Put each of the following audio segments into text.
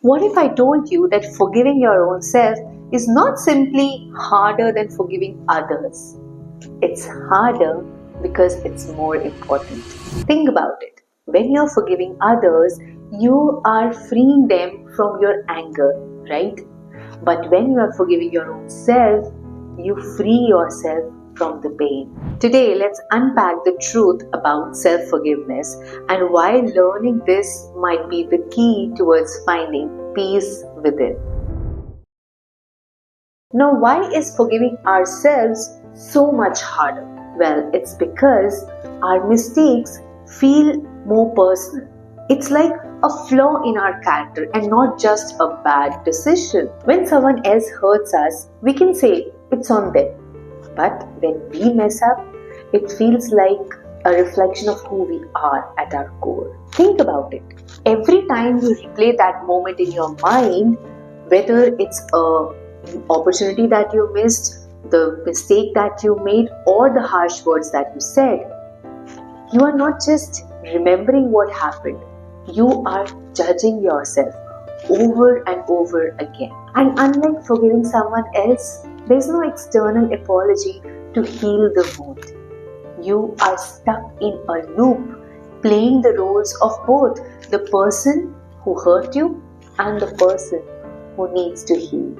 What if I told you that forgiving your own self is not simply harder than forgiving others? It's harder because it's more important. Think about it. When you're forgiving others, you are freeing them from your anger, right? But when you are forgiving your own self, you free yourself from the pain. Today, let's unpack the truth about self forgiveness and why learning this might be the key towards finding peace within. Now, why is forgiving ourselves so much harder? Well, it's because our mistakes feel more personal. It's like a flaw in our character and not just a bad decision. When someone else hurts us, we can say it's on them. But when we mess up, it feels like a reflection of who we are at our core. Think about it. Every time you replay that moment in your mind, whether it's an opportunity that you missed, the mistake that you made, or the harsh words that you said, you are not just remembering what happened, you are judging yourself over and over again. And unlike forgiving someone else, there is no external apology to heal the wound. You are stuck in a loop, playing the roles of both the person who hurt you and the person who needs to heal.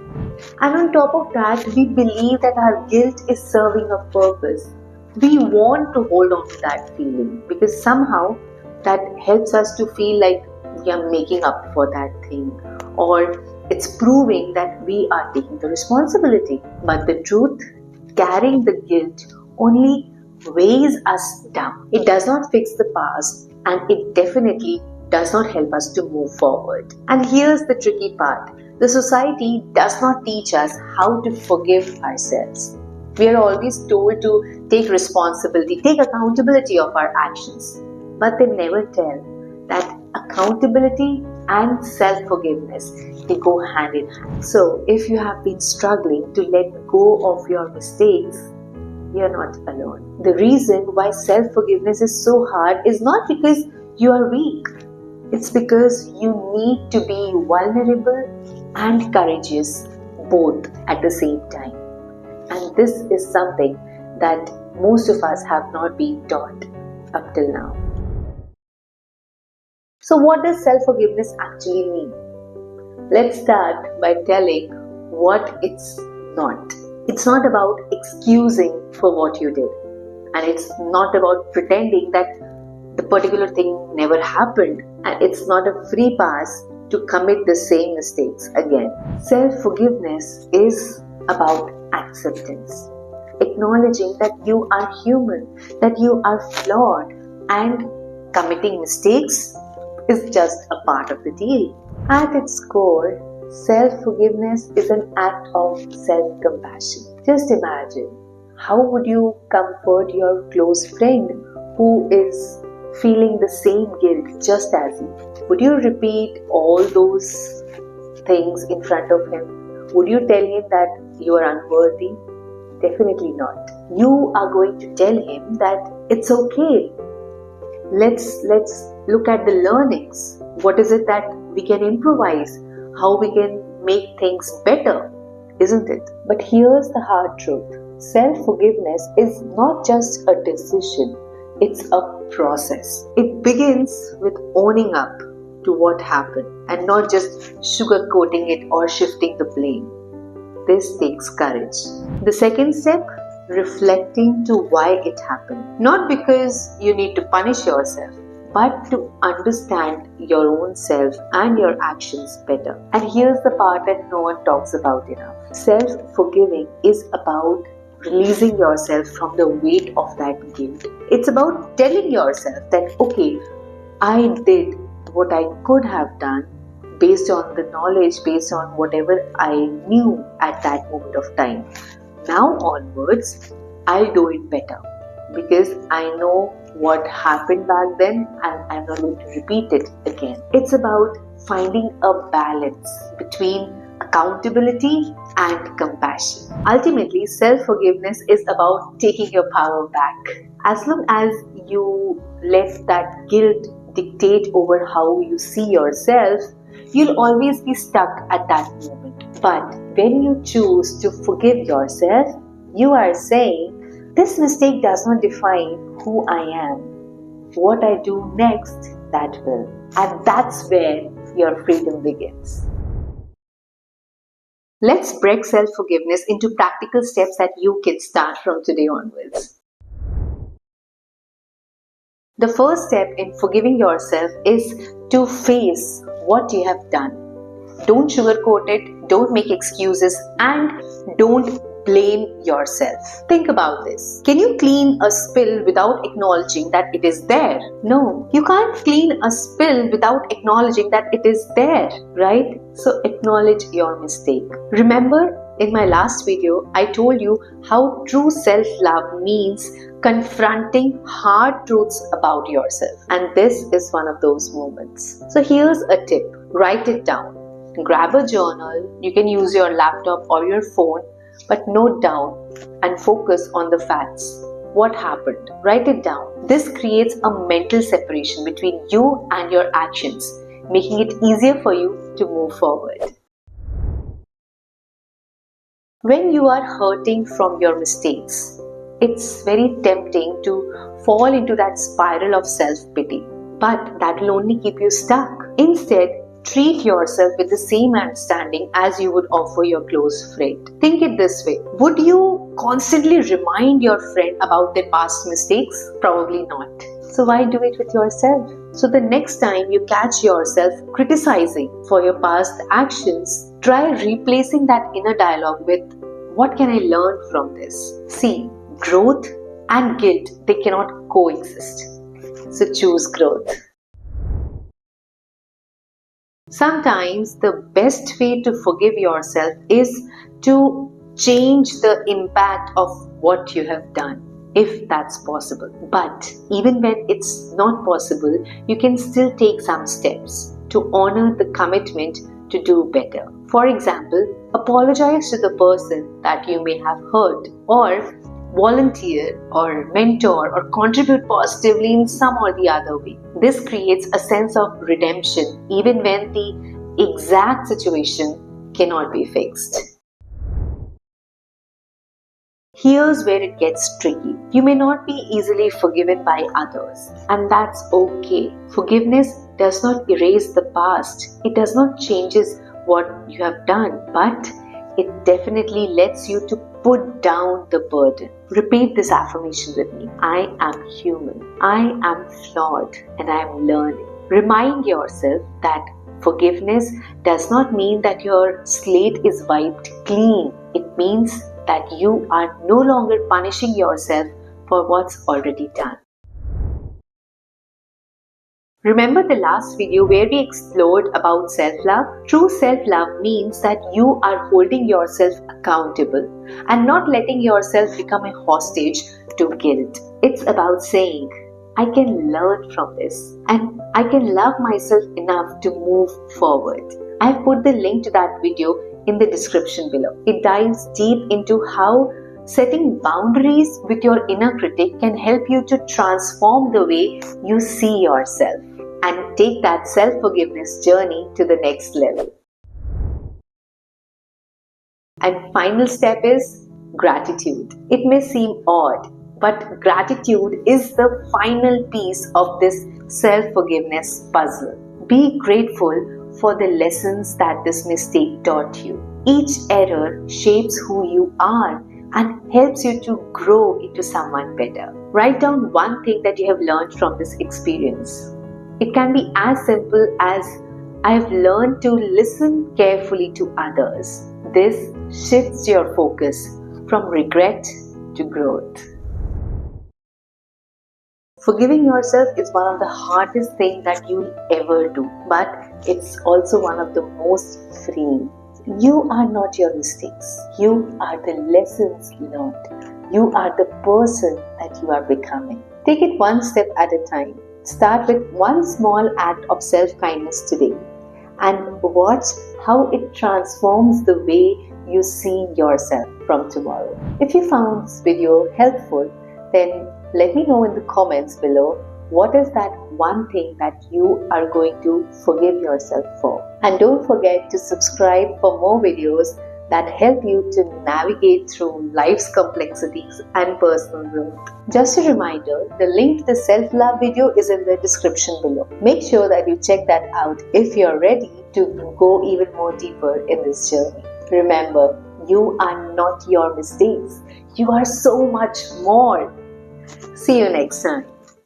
And on top of that, we believe that our guilt is serving a purpose. We want to hold on to that feeling because somehow that helps us to feel like we are making up for that thing, or it's proving that we are taking the responsibility. But the truth, carrying the guilt only weighs us down. It does not fix the past, and it definitely does not help us to move forward. And here's the tricky part. The society does not teach us how to forgive ourselves. We are always told to take responsibility, take accountability of our actions. But they never tell that accountability and self-forgiveness, they go hand in hand. So if you have been struggling to let go of your mistakes, you're not alone. The reason why self-forgiveness is so hard is not because you are weak. It's because you need to be vulnerable and courageous both at the same time. And this is something that most of us have not been taught up till now. So what does self-forgiveness actually mean? Let's start by telling what it's not. It's not about excusing for what you did. And it's not about pretending that the particular thing never happened. And it's not a free pass to commit the same mistakes again. Self-forgiveness is about acceptance. Acknowledging that you are human, that you are flawed, and committing mistakes is just a part of the deal. At its core, self-forgiveness is an act of self-compassion. Just imagine, how would you comfort your close friend who is feeling the same guilt just as you? Would you repeat all those things in front of him? Would you tell him that you are unworthy? Definitely not. You are going to tell him that it's okay. Let's look at the learnings. What is it that we can improvise? How we can make things better, isn't it? But here's the hard truth. Self-forgiveness is not just a decision. It's a process. It begins with owning up to what happened and not just sugarcoating it or shifting the blame. This takes courage. The second step, reflecting to why it happened. Not because you need to punish yourself, but to understand your own self and your actions better. And here's the part that no one talks about enough. Self-forgiving is about releasing yourself from the weight of that guilt. It's about telling yourself that, okay, I did what I could have done based on the knowledge, based on whatever I knew at that moment of time. Now onwards, I'll do it better because I know what happened back then and I'm not going to repeat it again. It's about finding a balance between accountability and compassion. Ultimately, self-forgiveness is about taking your power back. As long as you let that guilt dictate over how you see yourself, you'll always be stuck at that moment. But when you choose to forgive yourself, you are saying, this mistake does not define who I am. What I do next, that will. And that's where your freedom begins. Let's break self-forgiveness into practical steps that you can start from today onwards. The first step in forgiving yourself is to face what you have done. Don't sugarcoat it, don't make excuses, and don't blame yourself. Think about this. Can you clean a spill without acknowledging that it is there? No, you can't clean a spill without acknowledging that it is there, right? So acknowledge your mistake. Remember, in my last video, I told you how true self-love means confronting hard truths about yourself. And this is one of those moments. So here's a tip. Write it down. Grab a journal. You can use your laptop or your phone, but note down and focus on the facts. What happened? Write it down. This creates a mental separation between you and your actions, making it easier for you to move forward. When you are hurting from your mistakes, it's very tempting to fall into that spiral of self-pity, but that will only keep you stuck. Instead, treat yourself with the same understanding as you would offer your close friend. Think it this way. Would you constantly remind your friend about their past mistakes? Probably not. So why do it with yourself? So the next time you catch yourself criticizing for your past actions, try replacing that inner dialogue with, what can I learn from this? See, growth and guilt, they cannot coexist. So choose growth. Sometimes the best way to forgive yourself is to change the impact of what you have done, if that's possible. But even when it's not possible, you can still take some steps to honor the commitment to do better. For example, apologize to the person that you may have hurt, or volunteer or mentor or contribute positively in some or the other way. This creates a sense of redemption even when the exact situation cannot be fixed. Here's where it gets tricky. You may not be easily forgiven by others, and that's okay. Forgiveness does not erase the past. It does not change what you have done, but it definitely lets you to put down the burden. Repeat this affirmation with me. I am human. I am flawed, and I am learning. Remind yourself that forgiveness does not mean that your slate is wiped clean. It means that you are no longer punishing yourself for what's already done. Remember the last video where we explored about self-love? True self-love means that you are holding yourself accountable and not letting yourself become a hostage to guilt. It's about saying, I can learn from this and I can love myself enough to move forward. I've put the link to that video in the description below. It dives deep into how setting boundaries with your inner critic can help you to transform the way you see yourself and take that self-forgiveness journey to the next level. And final step is gratitude. It may seem odd, but gratitude is the final piece of this self-forgiveness puzzle. Be grateful for the lessons that this mistake taught you. Each error shapes who you are and helps you to grow into someone better. Write down one thing that you have learned from this experience. It can be as simple as, I have learned to listen carefully to others. This shifts your focus from regret to growth. Forgiving yourself is one of the hardest things that you'll ever do, but it's also one of the most freeing. You are not your mistakes. You are the lessons learned. You are the person that you are becoming. Take it one step at a time. Start with one small act of self-kindness today and watch how it transforms the way you see yourself from tomorrow. If you found this video helpful, then let me know in the comments below What is that one thing that you are going to forgive yourself for? And don't forget to subscribe for more videos that help you to navigate through life's complexities and personal growth. Just a reminder, the link to the self-love video is in the description below. Make sure that you check that out if you're ready to go even more deeper in this journey. Remember, you are not your mistakes. You are so much more. See you next time.